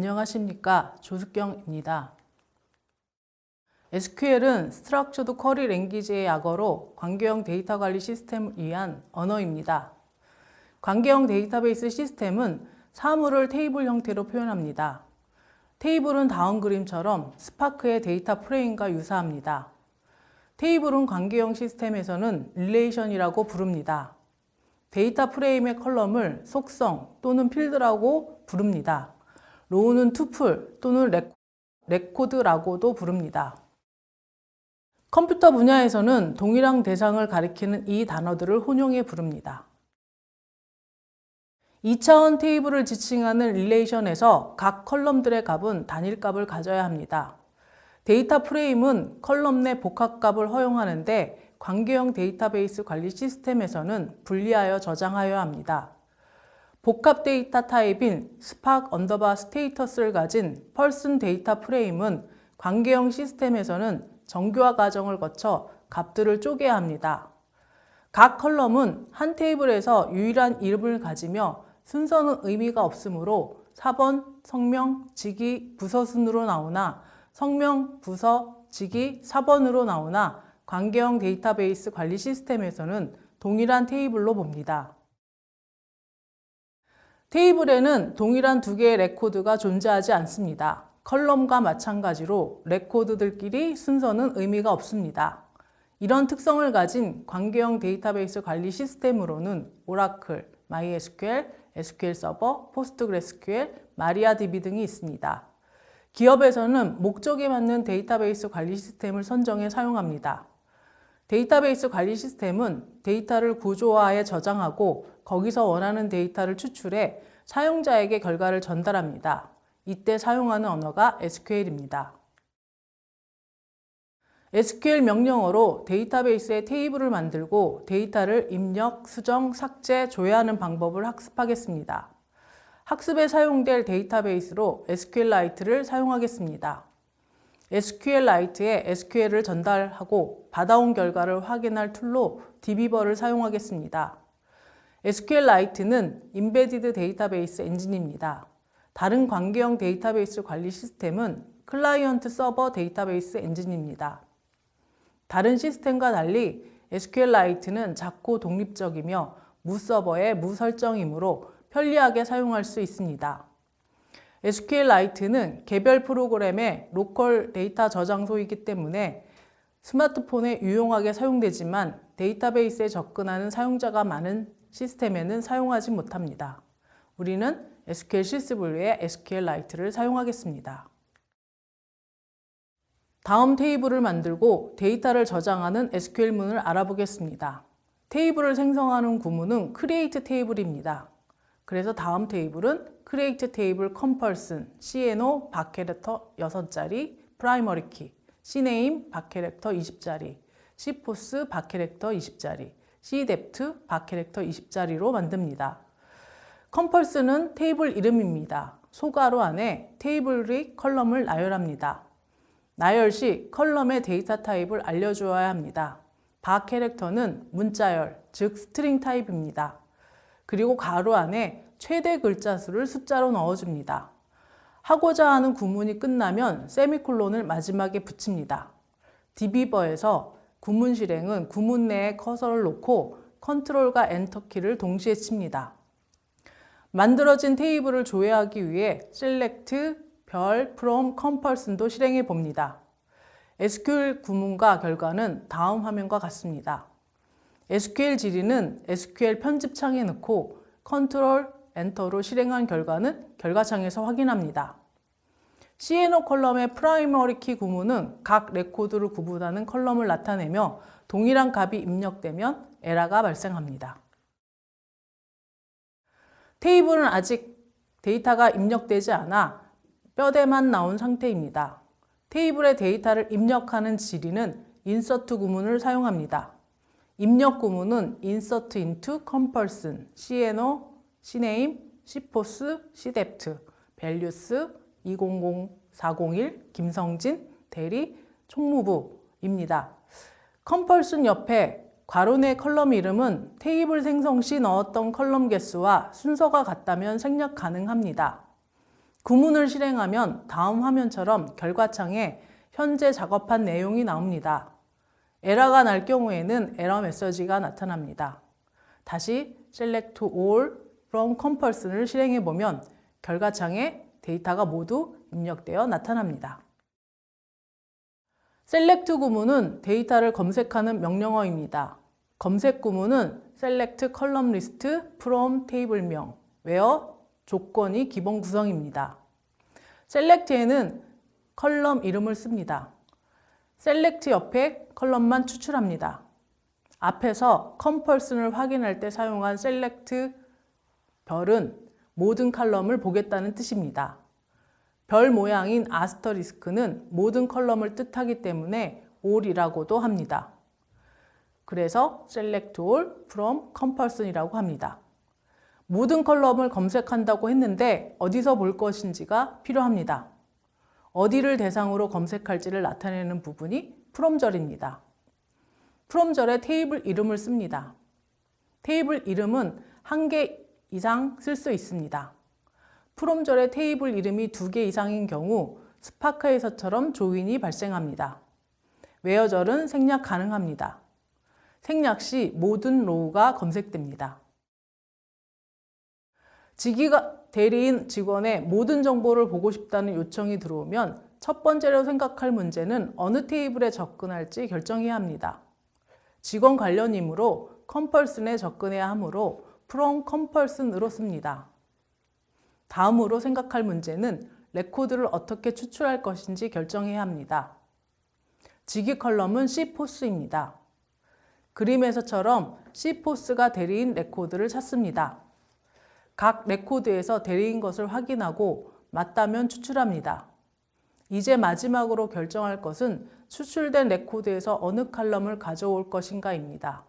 안녕하십니까, 조숙경입니다. SQL은 Structured Query Language의 약어로 관계형 데이터 관리 시스템을 위한 언어입니다. 관계형 데이터베이스 시스템은 사물을 테이블 형태로 표현합니다. 테이블은 다음 그림처럼 스파크의 데이터 프레임과 유사합니다. 테이블은 관계형 시스템에서는 릴레이션이라고 부릅니다. 데이터 프레임의 컬럼을 속성 또는 필드라고 부릅니다. 로우는 투플 또는 레코드라고도 부릅니다. 컴퓨터 분야에서는 동일한 대상을 가리키는 이 단어들을 혼용해 부릅니다. 2차원 테이블을 지칭하는 릴레이션에서 각 컬럼들의 값은 단일값을 가져야 합니다. 데이터 프레임은 컬럼 내 복합값을 허용하는데 관계형 데이터베이스 관리 시스템에서는 분리하여 저장하여야 합니다. 복합 데이터 타입인 spark_status를 가진 person 데이터 프레임은 관계형 시스템에서는 정교화 과정을 거쳐 값들을 쪼개야 합니다. 각 컬럼은 한 테이블에서 유일한 이름을 가지며 순서는 의미가 없으므로 4번 성명, 직위, 부서 순으로 나오나 성명, 부서, 직위 4번으로 나오나 관계형 데이터베이스 관리 시스템에서는 동일한 테이블로 봅니다. 테이블에는 동일한 두 개의 레코드가 존재하지 않습니다. 컬럼과 마찬가지로 레코드들끼리 순서는 의미가 없습니다. 이런 특성을 가진 관계형 데이터베이스 관리 시스템으로는 오라클, MySQL, SQL 서버, 포스트그레스QL, 마리아DB 등이 있습니다. 기업에서는 목적에 맞는 데이터베이스 관리 시스템을 선정해 사용합니다. 데이터베이스 관리 시스템은 데이터를 구조화해 저장하고 거기서 원하는 데이터를 추출해 사용자에게 결과를 전달합니다. 이때 사용하는 언어가 SQL입니다. SQL 명령어로 데이터베이스에 테이블을 만들고 데이터를 입력, 수정, 삭제, 조회하는 방법을 학습하겠습니다. 학습에 사용될 데이터베이스로 SQLite를 사용하겠습니다. SQLite에 SQL을 전달하고 받아온 결과를 확인할 툴로 dbeaver를 사용하겠습니다. SQLite는 인베디드 데이터베이스 엔진입니다. 다른 관계형 데이터베이스 관리 시스템은 클라이언트 서버 데이터베이스 엔진입니다. 다른 시스템과 달리 SQLite는 작고 독립적이며 무서버의 무설정이므로 편리하게 사용할 수 있습니다. SQLite는 개별 프로그램의 로컬 데이터 저장소이기 때문에 스마트폰에 유용하게 사용되지만 데이터베이스에 접근하는 사용자가 많은 시스템에는 사용하지 못합니다. 우리는 SQL CSV에 SQLite를 사용하겠습니다. 다음 테이블을 만들고 데이터를 저장하는 SQL문을 알아보겠습니다. 테이블을 생성하는 구문은 create table입니다. 그래서 다음 테이블은 create table compulsion, CNO 박캐릭터 6자리, primary key, CNAME 박캐릭터 20자리, CPOS 박캐릭터 20자리, CDEPT 박캐릭터 20자리로 만듭니다. compulsion은 테이블 이름입니다. 소괄호 안에 테이블의 컬럼을 나열합니다. 나열 시 컬럼의 데이터 타입을 알려주어야 합니다. 박캐릭터는 문자열, 즉 스트링 타입입니다. 그리고 가로 안에 최대 글자 수를 숫자로 넣어줍니다. 하고자 하는 구문이 끝나면 세미콜론을 마지막에 붙입니다. dbeaver에서 구문 실행은 구문 내에 커서를 놓고 컨트롤과 엔터 키를 동시에 칩니다. 만들어진 테이블을 조회하기 위해 select, 별, from, compulsion도 실행해 봅니다. SQL 구문과 결과는 다음 화면과 같습니다. SQL 지리는 SQL 편집창에 넣고 컨트롤, 엔터로 실행한 결과는 결과창에서 확인합니다. CNO 컬럼의 프라이머리 키 구문은 각 레코드를 구분하는 컬럼을 나타내며 동일한 값이 입력되면 에러가 발생합니다. 테이블은 아직 데이터가 입력되지 않아 뼈대만 나온 상태입니다. 테이블에 데이터를 입력하는 지리는 insert 구문을 사용합니다. 입력 구문은 insert into compulsion, CNO, CNAME, CPOS, CDEPT, values, 200401, 김성진, 대리, 총무부입니다. compulsion 옆에 괄호 내 컬럼 이름은 테이블 생성 시 넣었던 컬럼 개수와 순서가 같다면 생략 가능합니다. 구문을 실행하면 다음 화면처럼 결과창에 현재 작업한 내용이 나옵니다. 에러가 날 경우에는 에러 메시지가 나타납니다. 다시 select all from comparison을 실행해 보면 결과창에 데이터가 모두 입력되어 나타납니다. select 구문은 데이터를 검색하는 명령어입니다. 검색 구문은 select column list from table명, where 조건이 기본 구성입니다. select에는 컬럼 이름을 씁니다. select 옆에 컬럼만 추출합니다. 앞에서 comparison을 확인할 때 사용한 select 별은 모든 컬럼을 보겠다는 뜻입니다. 별 모양인 아스터리스크는 모든 컬럼을 뜻하기 때문에 all이라고도 합니다. 그래서 select all from comparison이라고 합니다. 모든 컬럼을 검색한다고 했는데 어디서 볼 것인지가 필요합니다. 어디를 대상으로 검색할지를 나타내는 부분이 from절입니다. from절에 테이블 이름을 씁니다. 테이블 이름은 1개 이상 쓸 수 있습니다. from절에 테이블 이름이 2개 이상인 경우 스파크에서처럼 조인이 발생합니다. where절은 생략 가능합니다. 생략 시 모든 로우가 검색됩니다. 직위가 대리인 직원의 모든 정보를 보고 싶다는 요청이 들어오면 첫 번째로 생각할 문제는 어느 테이블에 접근할지 결정해야 합니다. 직원 관련이므로 comparison에 접근해야 하므로 from comparison으로 씁니다. 다음으로 생각할 문제는 레코드를 어떻게 추출할 것인지 결정해야 합니다. 직위 컬럼은 cPOS입니다. 그림에서처럼 cPOS가 대리인 레코드를 찾습니다. 각 레코드에서 대리인 것을 확인하고 맞다면 추출합니다. 이제 마지막으로 결정할 것은 추출된 레코드에서 어느 칼럼을 가져올 것인가입니다.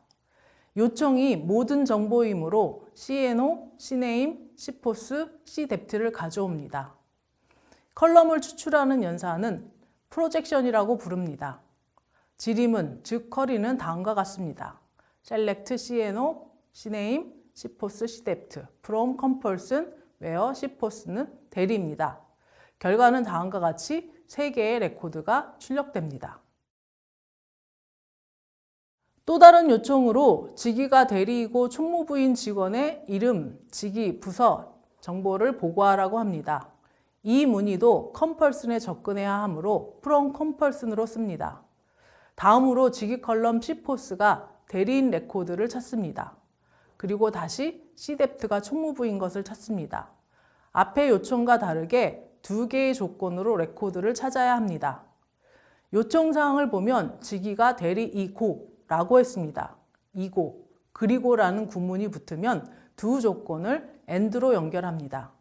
요청이 모든 정보이므로 CNO, CNAME, cPOS, CDEPT를 가져옵니다. 컬럼을 추출하는 연산은 프로젝션이라고 부릅니다. 지림은, 즉 쿼리는 다음과 같습니다. select CNO, CNAME, cPOS, CDEPT, from comparison, where cPOS는 대리입니다. 결과는 다음과 같이 3개의 레코드가 출력됩니다. 또 다른 요청으로 직위가 대리이고 총무부인 직원의 이름, 직위, 부서 정보를 보고하라고 합니다. 이 문의도 comparison에 접근해야 하므로 from comparison으로 씁니다. 다음으로 직위 컬럼 cPOS가 대리인 레코드를 찾습니다. 그리고 다시 CDEPT가 총무부인 것을 찾습니다. 앞의 요청과 다르게 2개의 조건으로 레코드를 찾아야 합니다. 요청사항을 보면 직위가 대리이고 라고 했습니다. 이고, 그리고라는 구문이 붙으면 두 조건을 AND로 연결합니다.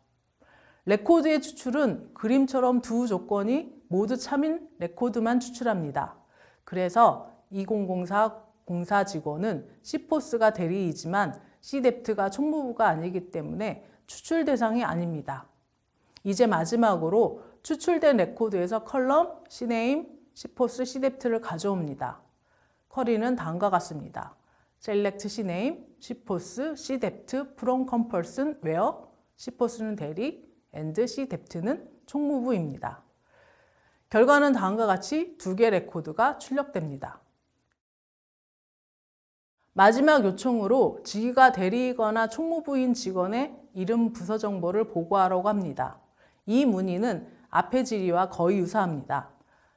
레코드의 추출은 그림처럼 두 조건이 모두 참인 레코드만 추출합니다. 그래서 2004 공사 직원은 cPOS가 대리이지만 CDEPT가 총무부가 아니기 때문에 추출 대상이 아닙니다. 이제 마지막으로 추출된 레코드에서 컬럼, CNAME, cPOS, CDEPT를 가져옵니다. 쿼리는 다음과 같습니다. select CNAME, cPOS, CDEPT, from comparison, where cPOS는 대리, and CDEPT는 총무부입니다. 결과는 다음과 같이 2개 레코드가 출력됩니다. 마지막 요청으로 직위가 대리이거나 총무부인 직원의 이름, 부서 정보를 보고하라고 합니다. 이 문의는 앞의 질의와 거의 유사합니다.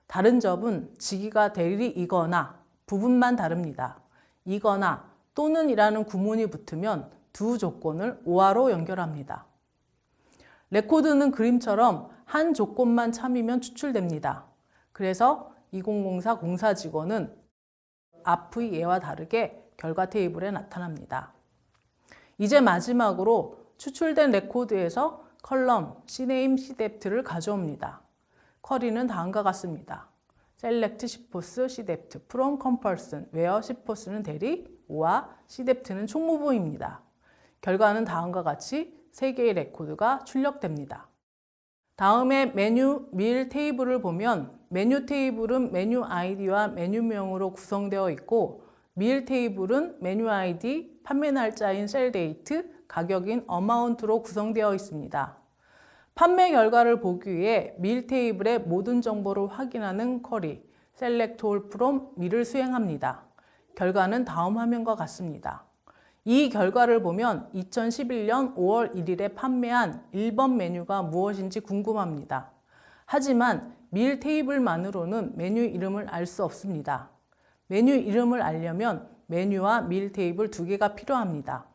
다른 점은 직위가 대리이거나 부분만 다릅니다. 이거나 또는 이라는 구문이 붙으면 두 조건을 OR로 연결합니다. 레코드는 그림처럼 한 조건만 참이면 추출됩니다. 그래서 2004 공사 직원은 앞의 예와 다르게 결과 테이블에 나타납니다. 이제 마지막으로 추출된 레코드에서 컬럼, CNAME, CDEPT를 가져옵니다. 쿼리는 다음과 같습니다. select cPOS, CDEPT, from comparison, where cPOS는 대리, O와 CDEPT는 총무부입니다. 결과는 다음과 같이 3개의 레코드가 출력됩니다. 다음에 메뉴 밀 테이블을 보면 메뉴 테이블은 메뉴 아이디와 메뉴명으로 구성되어 있고 밀 테이블은 메뉴 아이디, 판매 날짜인 셀 데이트, 가격인 어마운트로 구성되어 있습니다. 판매 결과를 보기 위해 밀 테이블의 모든 정보를 확인하는 쿼리 Select All from 밀을 수행합니다. 결과는 다음 화면과 같습니다. 이 결과를 보면 2011년 5월 1일에 판매한 1번 메뉴가 무엇인지 궁금합니다. 하지만 밀 테이블만으로는 메뉴 이름을 알 수 없습니다. 메뉴 이름을 알려면 메뉴와 밀 테이블 2개가 필요합니다.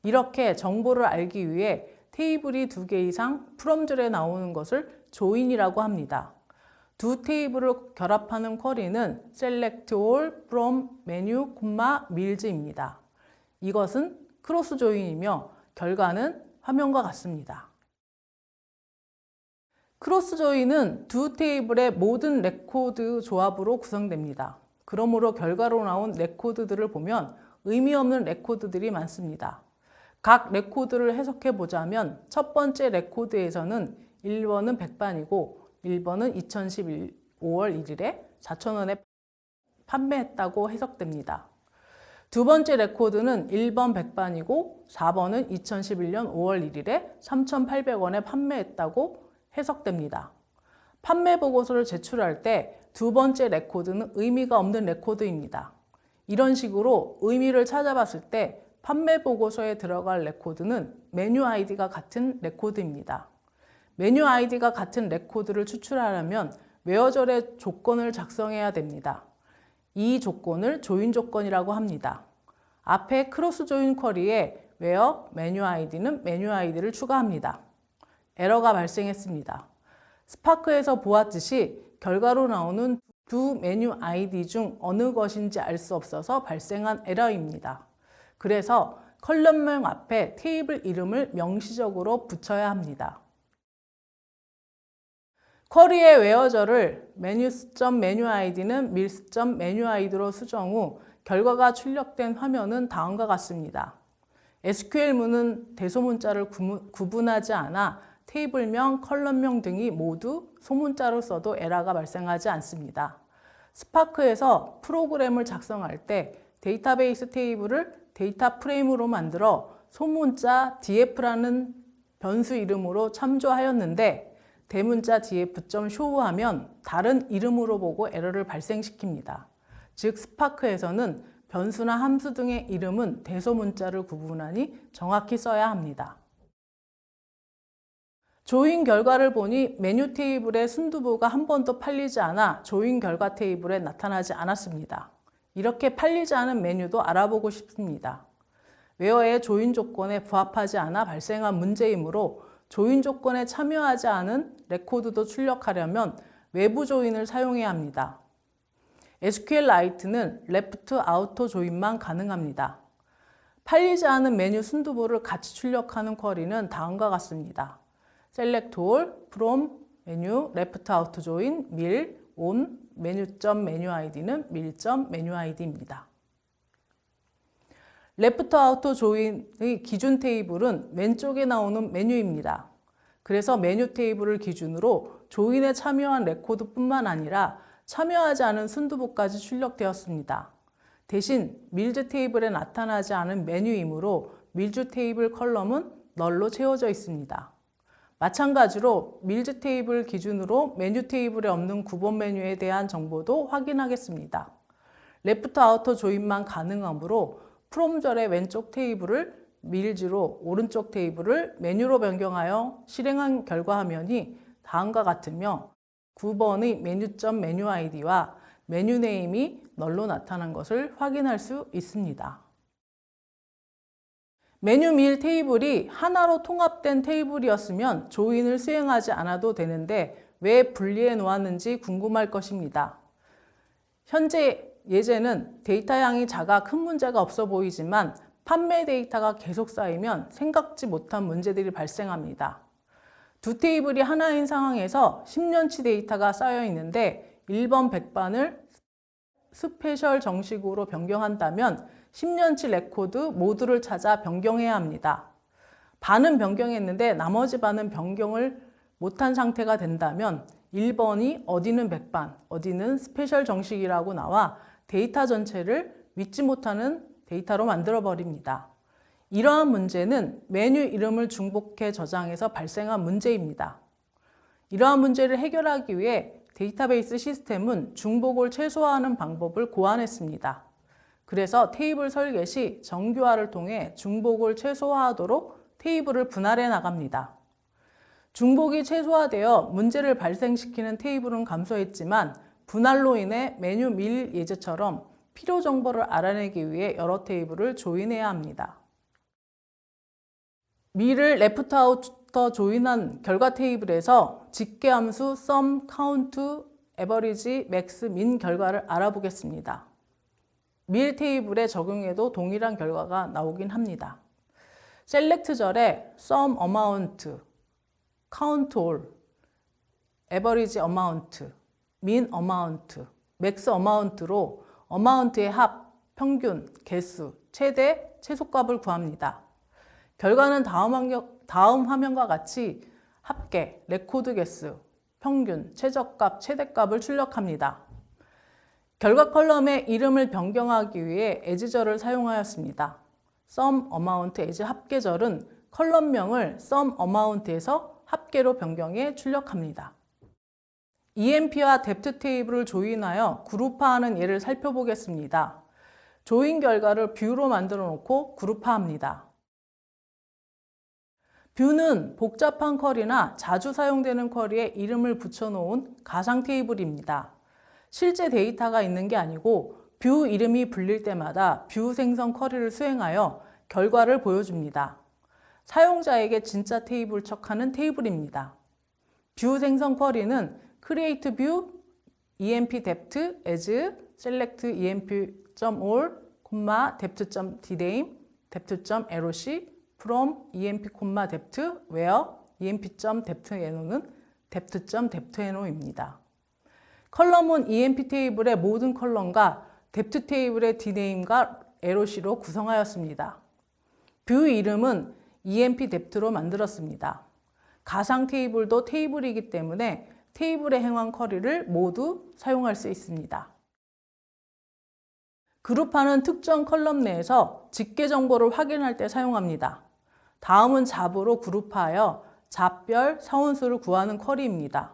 이렇게 정보를 알기 위해 테이블이 2개 이상 from 줄에 나오는 것을 조인이라고 합니다. 두 테이블을 결합하는 쿼리는 Select All from Menu, Mills입니다. 이것은 크로스 조인이며 결과는 화면과 같습니다. 크로스 조인은 두 테이블의 모든 레코드 조합으로 구성됩니다. 그러므로 결과로 나온 레코드들을 보면 의미 없는 레코드들이 많습니다. 각 레코드를 해석해 보자면 첫 번째 레코드에서는 1번은 백반이고 1번은 2011 5월 1일에 4,000원에 판매했다고 해석됩니다. 두 번째 레코드는 1번 백반이고 4번은 2011년 5월 1일에 3,800원에 판매했다고 해석됩니다. 판매 보고서를 제출할 때 두 번째 레코드는 의미가 없는 레코드입니다. 이런 식으로 의미를 찾아봤을 때 판매 보고서에 들어갈 레코드는 메뉴 아이디가 같은 레코드입니다. 메뉴 아이디가 같은 레코드를 추출하려면 웨어절의 조건을 작성해야 됩니다. 이 조건을 조인 조건이라고 합니다. 앞에 크로스 조인 쿼리에 where 메뉴 아이디는 메뉴 아이디를 추가합니다. 에러가 발생했습니다. 스파크에서 보았듯이 결과로 나오는 두 메뉴 아이디 중 어느 것인지 알 수 없어서 발생한 에러입니다. 그래서 컬럼명 앞에 테이블 이름을 명시적으로 붙여야 합니다. 쿼리의 웨어절을 메뉴 아이디는 밀스.메뉴 아이디로 수정 후 결과가 출력된 화면은 다음과 같습니다. SQL문은 대소문자를 구분하지 않아 테이블명, 컬럼명 등이 모두 소문자로 써도 에러가 발생하지 않습니다. 스파크에서 프로그램을 작성할 때 데이터베이스 테이블을 데이터 프레임으로 만들어 소문자 df라는 변수 이름으로 참조하였는데 대문자 df.show하면 다른 이름으로 보고 에러를 발생시킵니다. 즉 스파크에서는 변수나 함수 등의 이름은 대소문자를 구분하니 정확히 써야 합니다. 조인 결과를 보니 메뉴 테이블의 순두부가 한 번도 팔리지 않아 조인 결과 테이블에 나타나지 않았습니다. 이렇게 팔리지 않은 메뉴도 알아보고 싶습니다. 웨어의 조인 조건에 부합하지 않아 발생한 문제이므로 조인 조건에 참여하지 않은 레코드도 출력하려면 외부 조인을 사용해야 합니다. SQLite는 left outer 조인만 가능합니다. 팔리지 않은 메뉴 순두부를 같이 출력하는 쿼리는 다음과 같습니다. Select all from menu left out join mill on menu.menu id는 mill.menu id입니다. left out join의 기준 테이블은 왼쪽에 나오는 메뉴입니다. 그래서 메뉴 테이블을 기준으로 조인에 참여한 레코드뿐만 아니라 참여하지 않은 순두부까지 출력되었습니다. 대신 밀즈 테이블에 나타나지 않은 메뉴이므로 밀즈 테이블 컬럼은 널로 채워져 있습니다. 마찬가지로 밀즈 테이블 기준으로 메뉴 테이블에 없는 9번 메뉴에 대한 정보도 확인하겠습니다. 레프트 아우터 조인만 가능하므로 프롬절의 왼쪽 테이블을 밀즈로 오른쪽 테이블을 메뉴로 변경하여 실행한 결과 화면이 다음과 같으며 9번의 메뉴.메뉴 아이디와 메뉴 네임이 널로 나타난 것을 확인할 수 있습니다. 메뉴 밀 테이블이 하나로 통합된 테이블이었으면 조인을 수행하지 않아도 되는데 왜 분리해 놓았는지 궁금할 것입니다. 현재 예제는 데이터 양이 작아 큰 문제가 없어 보이지만 판매 데이터가 계속 쌓이면 생각지 못한 문제들이 발생합니다. 두 테이블이 하나인 상황에서 10년치 데이터가 쌓여 있는데 1번 백반을 스페셜 정식으로 변경한다면 10년치 레코드 모두를 찾아 변경해야 합니다. 반은 변경했는데 나머지 반은 변경을 못한 상태가 된다면 1번이 어디는 백반, 어디는 스페셜 정식이라고 나와 데이터 전체를 믿지 못하는 데이터로 만들어 버립니다. 이러한 문제는 메뉴 이름을 중복해 저장해서 발생한 문제입니다. 이러한 문제를 해결하기 위해 데이터베이스 시스템은 중복을 최소화하는 방법을 고안했습니다. 그래서 테이블 설계 시 정규화를 통해 중복을 최소화하도록 테이블을 분할해 나갑니다. 중복이 최소화되어 문제를 발생시키는 테이블은 감소했지만 분할로 인해 메뉴 밀 예제처럼 필요 정보를 알아내기 위해 여러 테이블을 조인해야 합니다. 밀을 레프트 아웃터 조인한 결과 테이블에서 집계함수 sum, count, average, max, min 결과를 알아보겠습니다. 밀 테이블에 적용해도 동일한 결과가 나오긴 합니다. select 절에 sum amount, count all, average amount, min amount, max amount로 amount의 합, 평균, 개수, 최대, 최소값을 구합니다. 결과는 다음 화면과 같이 합계, 레코드 개수, 평균, 최저값, 최대값을 출력합니다. 결과 컬럼의 이름을 변경하기 위해 as절을 사용하였습니다. sum amount as 합계절은 컬럼명을 sum amount에서 합계로 변경해 출력합니다. EMP와 depth 테이블을 조인하여 그룹화하는 예를 살펴보겠습니다. 조인 결과를 뷰로 만들어 놓고 그룹화합니다. 뷰는 복잡한 쿼리나 자주 사용되는 쿼리에 이름을 붙여놓은 가상 테이블입니다. 실제 데이터가 있는 게 아니고 뷰 이름이 불릴 때마다 뷰 생성 쿼리를 수행하여 결과를 보여줍니다. 사용자에게 진짜 테이블 척하는 테이블입니다. 뷰 생성 쿼리는 create view, emp depth as select emp.all, depth.dname, depth.loc, from emp, depth, where emp.depthNo는 depth.depthNo입니다. 컬럼은 emp 테이블의 모든 컬럼과 depth 테이블의 dname과 loc로 구성하였습니다. 뷰 이름은 emp depth로 만들었습니다. 가상 테이블도 테이블이기 때문에 테이블에 행한 쿼리를 모두 사용할 수 있습니다. 그룹화는 특정 컬럼 내에서 집계 정보를 확인할 때 사용합니다. 다음은 잡으로 그룹화하여 잡별 사원수를 구하는 쿼리입니다.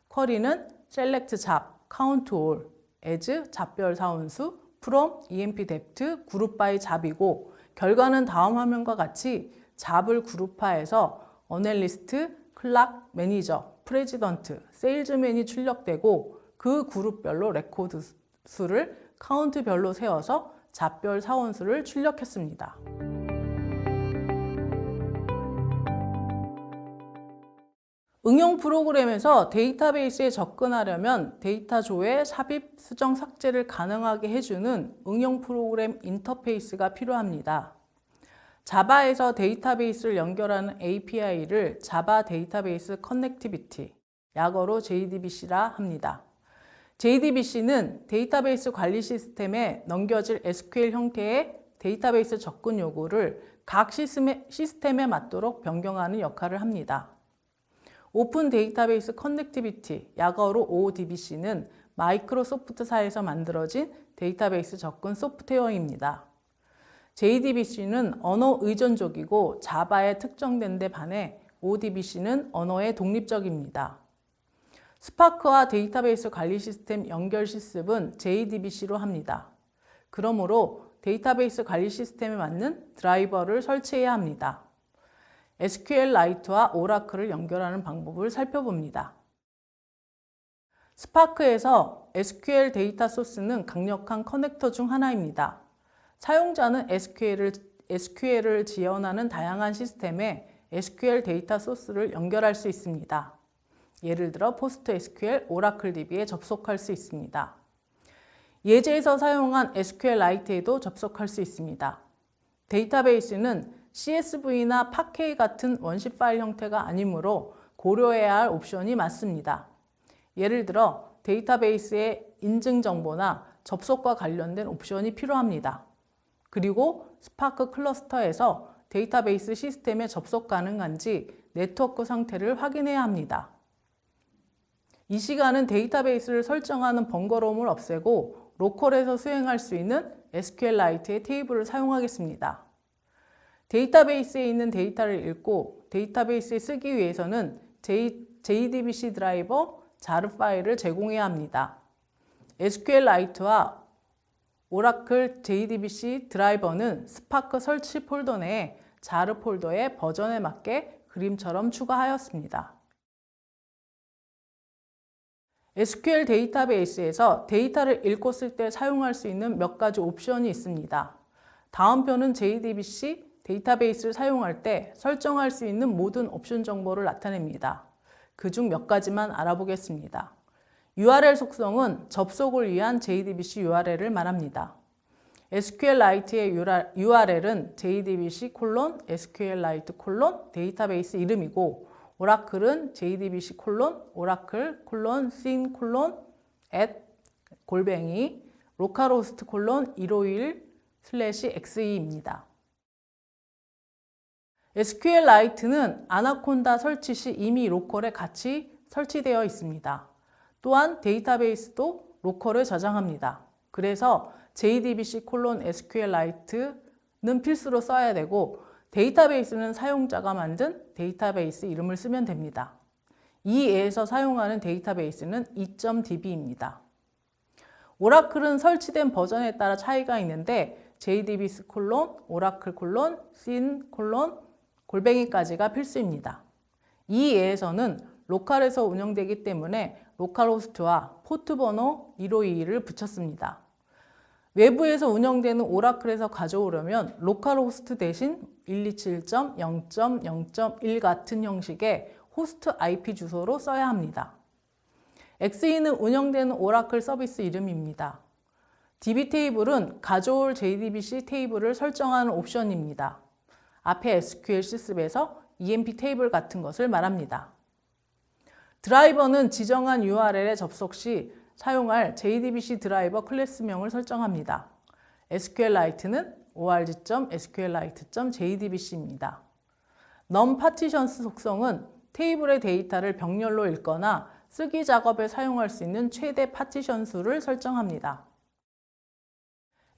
쿼리는 select 잡, count all, as 잡별 사원수, from emp depth, group by 잡이고 결과는 다음 화면과 같이 잡을 그룹화해서 어널리스트, 클락, 매니저, 프레지던트, 세일즈맨이 출력되고 그 그룹별로 레코드 수를 카운트별로 세워서 잡별 사원수를 출력했습니다. 응용 프로그램에서 데이터베이스에 접근하려면 데이터 조회, 삽입, 수정, 삭제를 가능하게 해주는 응용 프로그램 인터페이스가 필요합니다. 자바에서 데이터베이스를 연결하는 API를 자바 데이터베이스 커넥티비티, 약어로 JDBC라 합니다. JDBC는 데이터베이스 관리 시스템에 넘겨질 SQL 형태의 데이터베이스 접근 요구를 각 시스템에 맞도록 변경하는 역할을 합니다. 오픈 데이터베이스 커넥티비티, 약어로 ODBC는 마이크로소프트사에서 만들어진 데이터베이스 접근 소프트웨어입니다. JDBC는 언어 의존적이고 자바에 특정된 데 반해 ODBC는 언어에 독립적입니다. 스파크와 데이터베이스 관리 시스템 연결 실습은 JDBC로 합니다. 그러므로 데이터베이스 관리 시스템에 맞는 드라이버를 설치해야 합니다. SQLite와 오라클을 연결하는 방법을 살펴봅니다. 스파크에서 SQL 데이터 소스는 강력한 커넥터 중 하나입니다. 사용자는 SQL을 지원하는 다양한 시스템에 SQL 데이터 소스를 연결할 수 있습니다. 예를 들어 PostSQL, OracleDB에 접속할 수 있습니다. 예제에서 사용한 SQLite에도 접속할 수 있습니다. 데이터베이스는 CSV나 파케이 같은 원시 파일 형태가 아니므로 고려해야 할 옵션이 많습니다. 예를 들어 데이터베이스의 인증 정보나 접속과 관련된 옵션이 필요합니다. 그리고 스파크 클러스터에서 데이터베이스 시스템에 접속 가능한지 네트워크 상태를 확인해야 합니다. 이 시간은 데이터베이스를 설정하는 번거로움을 없애고 로컬에서 수행할 수 있는 SQLite의 테이블을 사용하겠습니다. 데이터베이스에 있는 데이터를 읽고 데이터베이스에 쓰기 위해서는 JDBC 드라이버 자르 파일을 제공해야 합니다. SQLite와 오라클 JDBC 드라이버는 스파크 설치 폴더 내에 자르 폴더의 버전에 맞게 그림처럼 추가하였습니다. SQL 데이터베이스에서 데이터를 읽고 쓸 때 사용할 수 있는 몇 가지 옵션이 있습니다. 다음표는 JDBC 데이터베이스를 사용할 때 설정할 수 있는 모든 옵션 정보를 나타냅니다. 그중 몇 가지만 알아보겠습니다. URL 속성은 접속을 위한 JDBC URL을 말합니다. SQLite의 URL은 JDBC SQLite 데이터베이스 이름이고 오라클은 JDBC oracle sin at localhost 151/xe입니다. SQLite는 아나콘다 설치 시 이미 로컬에 같이 설치되어 있습니다. 또한 데이터베이스도 로컬을 저장합니다. 그래서 JDBC SQLite는 필수로 써야 되고 데이터베이스는 사용자가 만든 데이터베이스 이름을 쓰면 됩니다. 이 예에서 사용하는 데이터베이스는 2.db입니다. 오라클은 설치된 버전에 따라 차이가 있는데 JDBC oracle sin /까지가 필수입니다. 이 예에서는 로컬에서 운영되기 때문에 로컬호스트와 포트 번호 1522를 붙였습니다. 외부에서 운영되는 오라클에서 가져오려면 로컬호스트 대신 127.0.0.1 같은 형식의 호스트 IP 주소로 써야 합니다. XE는 운영되는 오라클 서비스 이름입니다. DB 테이블은 가져올 JDBC 테이블을 설정하는 옵션입니다. 앞에 SQL 실습에서 EMP 테이블 같은 것을 말합니다. 드라이버는 지정한 URL에 접속 시 사용할 JDBC 드라이버 클래스명을 설정합니다. SQLite는 org.sqlite.jdbc입니다. non-partitions 속성은 테이블의 데이터를 병렬로 읽거나 쓰기 작업에 사용할 수 있는 최대 파티션 수를 설정합니다.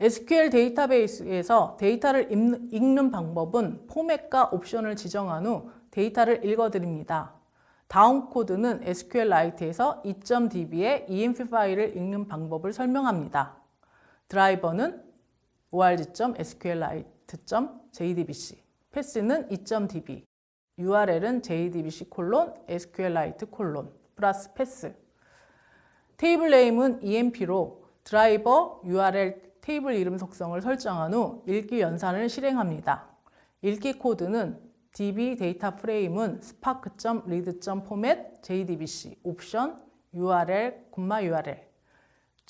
SQL 데이터베이스에서 데이터를 읽는 방법은 포맷과 옵션을 지정한 후 데이터를 읽어드립니다. 다음 코드는 SQLite에서 2.db의 EMP 파일을 읽는 방법을 설명합니다. 드라이버는 org.sqlite.jdbc, 패스는 2.db, URL은 JDBC SQLite 플러스 패스. 테이블 네임은 EMP로 드라이버 URL 테이블 이름 속성을 설정한 후 읽기 연산을 실행합니다. 읽기 코드는 db 데이터 프레임은 spark.read.format jdbc 옵션 url, url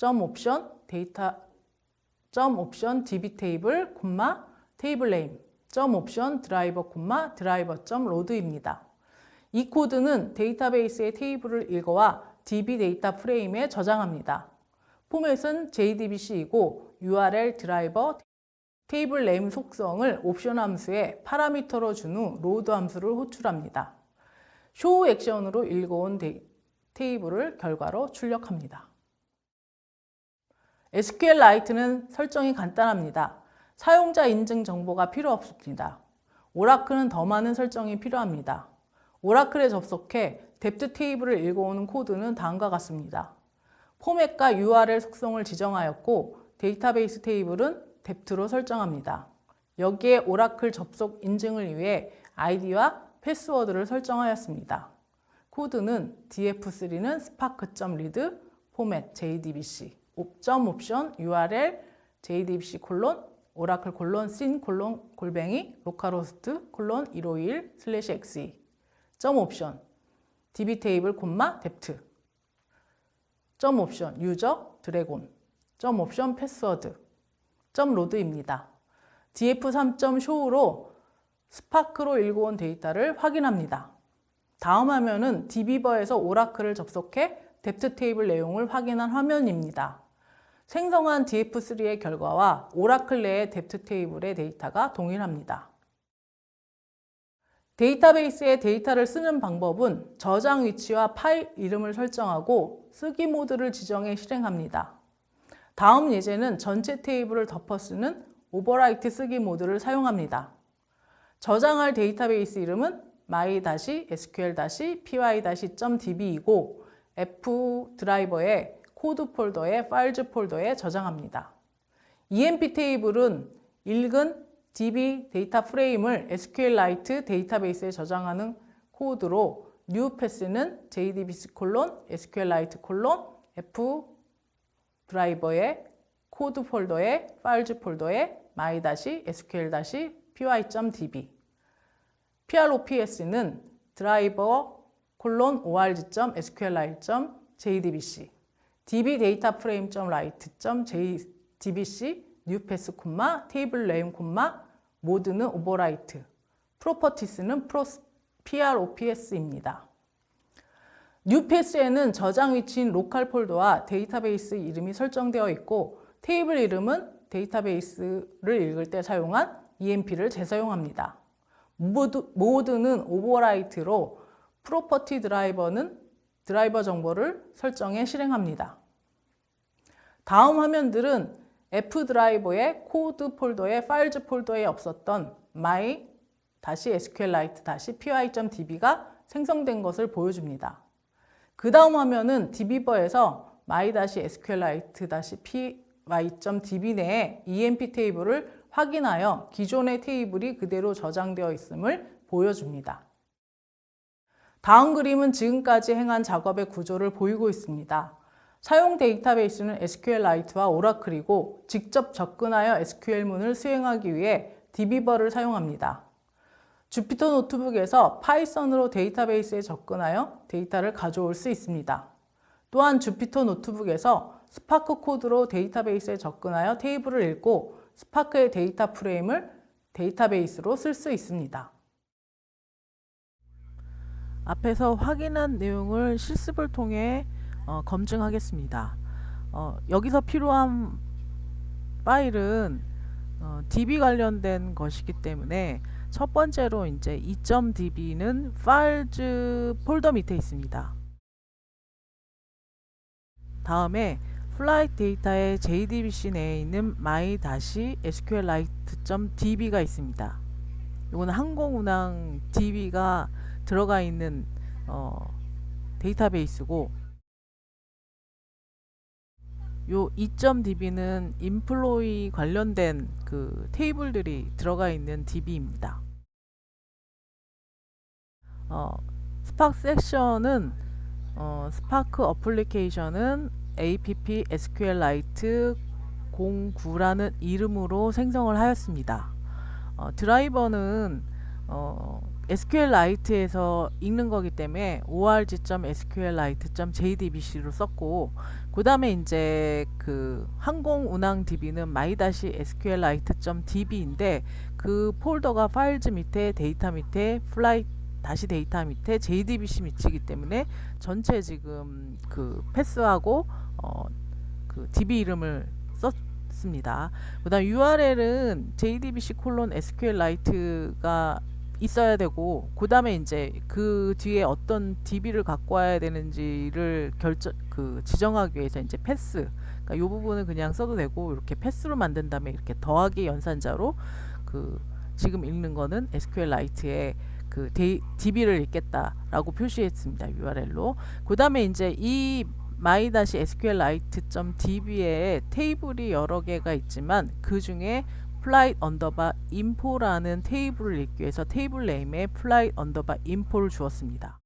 옵션 데이터 옵션 db 테이블, 테이블 네임 옵션 드라이버, 드라이버.load입니다. 이 코드는 데이터베이스의 테이블을 읽어와 db 데이터 프레임에 저장합니다. 포맷은 JDBC이고 URL 드라이버 테이블 네임 속성을 옵션 함수에 파라미터로 준 후 로드 함수를 호출합니다. show 액션으로 읽어온 테이블을 결과로 출력합니다. SQLite는 설정이 간단합니다. 사용자 인증 정보가 필요 없습니다. 오라클은 더 많은 설정이 필요합니다. 오라클에 접속해 depth 테이블을 읽어오는 코드는 다음과 같습니다. 포맷과 URL 속성을 지정하였고 데이터베이스 테이블은 depth로 설정합니다. 여기에 오라클 접속 인증을 위해 아이디와 패스워드를 설정하였습니다. 코드는 df3는 spark.read format jdbc 옵션 url jdbc oracle sin localhost 151/xe 옵션 db 테이블 depth 옵션 유저 드래곤 옵션 패스워드 load입니다. df3.show로 스파크로 읽어온 데이터를 확인합니다. 다음 화면은 db버에서 오라클을 접속해 depth 테이블 내용을 확인한 화면입니다. 생성한 df3의 결과와 오라클 내의 depth 테이블의 데이터가 동일합니다. 데이터베이스에 데이터를 쓰는 방법은 저장 위치와 파일 이름을 설정하고 쓰기 모드를 지정해 실행합니다. 다음 예제는 전체 테이블을 덮어 쓰는 오버라이트 쓰기 모드를 사용합니다. 저장할 데이터베이스 이름은 my-sql-py-db이고 F 드라이버의 코드 폴더에 파일즈 폴더에 저장합니다. EMP 테이블은 읽은 DB 데이터 프레임을 SQLite 데이터베이스에 저장하는 코드로 new 패스는 jdbc:/SQLite: F 드라이버의 코드 폴더에 파일즈 폴더에 my-sql-py.db PROPS는 driver:org.sqlite.jdbc db 데이터 프레임.write.jdbc new pass, table name, 모드는 overwrite, properties는 PROPS입니다. new pass에는 저장 위치인 로컬 폴더와 데이터베이스 이름이 설정되어 있고 테이블 이름은 데이터베이스를 읽을 때 사용한 EMP를 재사용합니다. 모드는 overwrite로 property 드라이버는 드라이버 정보를 설정해 실행합니다. 다음 화면들은 F 드라이버의 코드 폴더의 파일즈 폴더에 없었던 my-sqlite-py.db가 생성된 것을 보여줍니다. 그 다음 화면은 db버에서 my-sqlite-py.db 내에 EMP 테이블을 확인하여 기존의 테이블이 그대로 저장되어 있음을 보여줍니다. 다음 그림은 지금까지 행한 작업의 구조를 보이고 있습니다. 사용 데이터베이스는 SQLite와 오라클이고 직접 접근하여 SQL문을 수행하기 위해 db버를 사용합니다. 주피터 노트북에서 파이썬으로 데이터베이스에 접근하여 데이터를 가져올 수 있습니다. 또한 주피터 노트북에서 스파크 코드로 데이터베이스에 접근하여 테이블을 읽고 스파크의 데이터 프레임을 데이터베이스로 쓸 수 있습니다. 앞에서 확인한 내용을 실습을 통해 검증하겠습니다. 여기서 필요한 파일은 DB 관련된 것이기 때문에 첫 번째로 이제 2.db는 파일즈 폴더 밑에 있습니다. 다음에 플라이트 데이터의 JDBC 내에 있는 my-sqlite.db가 있습니다. 이건 항공운항 DB가 들어가 있는 데이터베이스고, 요 2.db는 인플로이 관련된 그 테이블들이 들어가 있는 db입니다. 스파크 섹션은 스파크 어플리케이션은 app SQLite 09라는 이름으로 생성을 하였습니다. 드라이버는 SQLite에서 읽는 거기 때문에 org.sqlite.jdbc로 썼고, 그 다음에 이제 그 항공운항 DB는 my-sqlite.db인데 그 폴더가 파일즈 밑에 데이터 밑에 데이터 밑에 JDBC 밑이기 때문에 전체 지금 그 패스하고 그 DB 이름을 썼습니다. 그 다음 URL은 jdbc:/SQLite가 있어야 되고, 그 다음에 이제 그 뒤에 어떤 DB를 갖고 와야 되는지를 지정하기 위해서 이제 패스, 그러니까 이 부분은 그냥 써도 되고, 이렇게 패스로 만든 다음에 이렇게 더하기 연산자로 지금 읽는 거는 SQLite에 그 DB를 읽겠다라고 표시했습니다. URL로. 그 다음에 이제 이 my-sqlite.db에 테이블이 여러 개가 있지만 그 중에 flight_info라는 테이블을 읽기 위해서 테이블 네임에 flight_info를 주었습니다.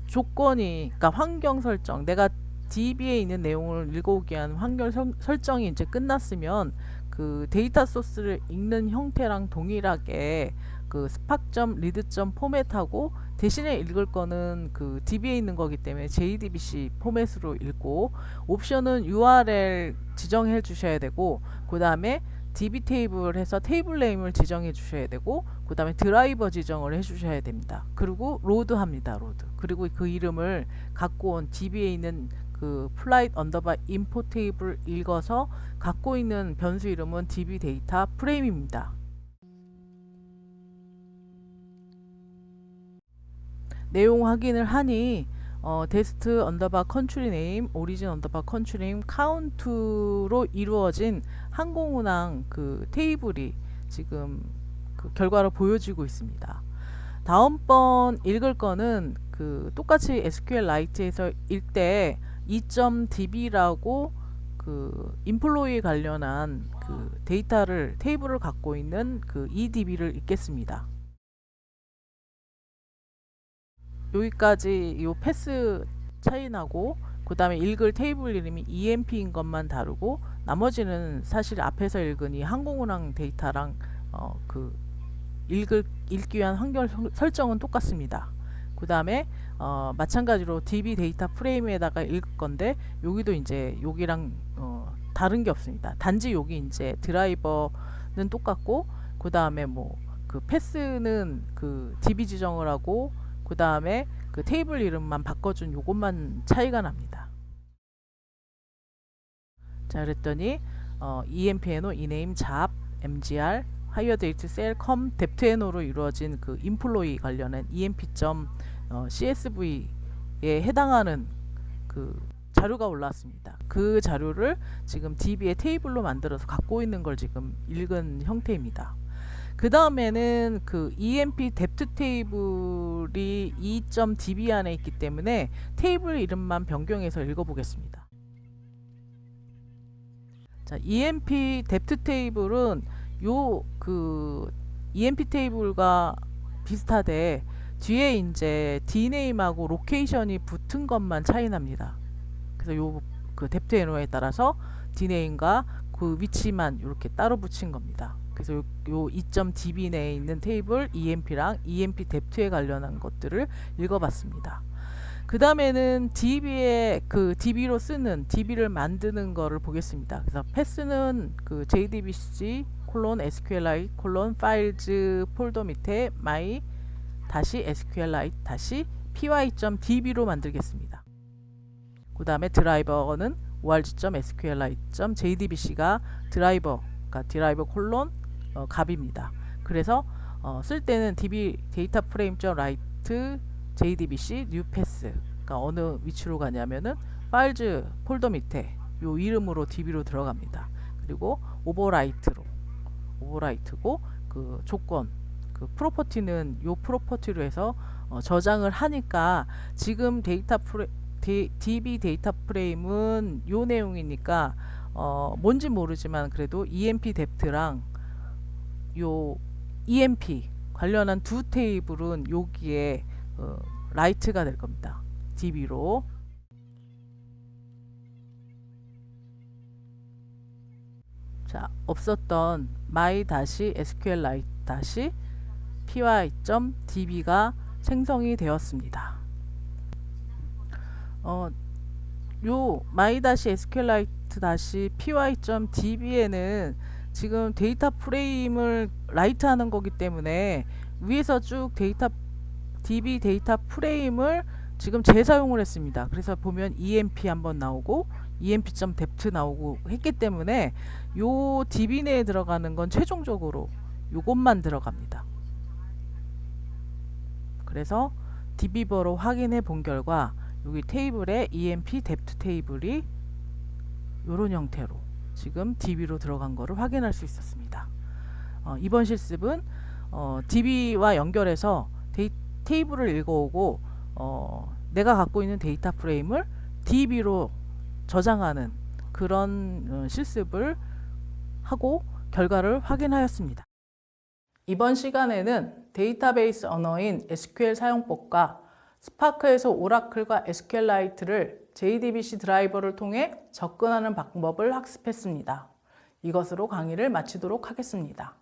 조건이, 그러니까 환경 설정, 내가 DB에 있는 내용을 읽어오기 위한 환경 설정이 이제 끝났으면 그 데이터 소스를 읽는 형태랑 동일하게 그 spark.read 포맷하고, 대신에 읽을 거는 그 DB에 있는 거기 때문에 JDBC 포맷으로 읽고, 옵션은 URL 지정해 주셔야 되고, 그 다음에 DB 테이블 해서 테이블 네임을 지정해 주셔야 되고, 그 다음에 드라이버 지정을 해 주셔야 됩니다. 그리고 로드 합니다. 로드. 그리고 그 이름을 갖고 온 DB에 있는 그 flight_info 테이블 읽어서 갖고 있는 변수 이름은 DB 데이터 프레임입니다. 내용 확인을 하니 데스트 언더바 컨트리 네임, 오리진 언더바 컨트리 네임, 카운트로 이루어진 항공운항 그 테이블이 지금 그 결과를 보여지고 있습니다. 다음번 읽을 거는 그 똑같이 SQLite에서 읽때 2.db라고 그 인플로이 관련한 그 데이터를 테이블을 갖고 있는 그 EDB를 읽겠습니다. 여기까지 요 패스 차이 나고 그 다음에 읽을 테이블 이름이 EMP인 것만 다르고 나머지는 사실 앞에서 읽은 이 항공운항 데이터랑 그 읽기 위한 환경 설정은 똑같습니다. 그 다음에 마찬가지로 DB 데이터 프레임에다가 읽을 건데 여기도 이제 여기랑 다른 게 없습니다. 단지 여기 이제 드라이버는 똑같고 그 다음에 뭐 그 패스는 그 DB 지정을 하고 그 다음에 그 테이블 이름만 바꿔준 요것만 차이가 납니다. 자, 그랬더니 EMPNO, 이네임, 잡, MGR, 하이어 데이트 셀, 컴, 뎁트NO로 이루어진 그 인플로이 관련한 emp.csv에 해당하는 그 자료가 올라왔습니다. 그 자료를 지금 DB의 테이블로 만들어서 갖고 있는 걸 지금 읽은 형태입니다. 그 다음에는 그 EMP 뎁트 테이블이 2.db 안에 있기 때문에 테이블 이름만 변경해서 읽어보겠습니다. 자, EMP 뎁트 테이블은 요 그 EMP 테이블과 비슷하되 뒤에 이제 dname하고 로케이션이 붙은 것만 차이 납니다. 그래서 요 그 뎁트NO에 따라서 dname과 그 위치만 이렇게 따로 붙인 겁니다. 그래서 요 2.db 내에 있는 테이블 EMP랑 EMP 뎁트에 관련한 것들을 읽어봤습니다. 그 다음에는 DB의 그 DB로 쓰는 DB를 만드는 거를 보겠습니다. 그래서 패스는 그 JDBC SQLite files 폴더 밑에 my SQLite py.db로 만들겠습니다. 그 다음에 드라이버는 org.sqlite.jdbc가 드라이버가 갑입니다. 그래서 쓸 때는 db 데이터 프레임.write jdbc new path 그러니까 어느 위치로 가냐면은 files 폴더 밑에 요 이름으로 db로 들어갑니다. 그리고 오버라이트고 그 조건 그 프로퍼티는 요 프로퍼티로 해서 저장을 하니까 지금 DB 데이터 프레임은 요 내용이니까 뭔지 모르지만 그래도 EMP 뎁트랑 요 EMP 관련한 두 테이블은 여기에 라이트가 될 겁니다. DB로. 자, 없었던 my-sqlite-py.db가 생성이 되었습니다. 요 my-sqlite-py.db에는 지금 데이터 프레임을 라이트 하는 거기 때문에 위에서 쭉 DB 데이터 프레임을 지금 재사용을 했습니다. 그래서 보면 EMP 한번 나오고 emp.depth 나오고 했기 때문에 요 DB 내에 들어가는 건 최종적으로 요것만 들어갑니다. 그래서 DB버로 확인해 본 결과 여기 테이블에 EMP depth 테이블이 요런 형태로 지금 DB로 들어간 거를 확인할 수 있었습니다. 이번 실습은 DB와 연결해서 테이블을 읽어오고 내가 갖고 있는 데이터 프레임을 DB로 저장하는 그런 실습을 하고 결과를 확인하였습니다. 이번 시간에는 데이터베이스 언어인 SQL 사용법과 스파크에서 오라클과 SQLite를 JDBC 드라이버를 통해 접근하는 방법을 학습했습니다. 이것으로 강의를 마치도록 하겠습니다.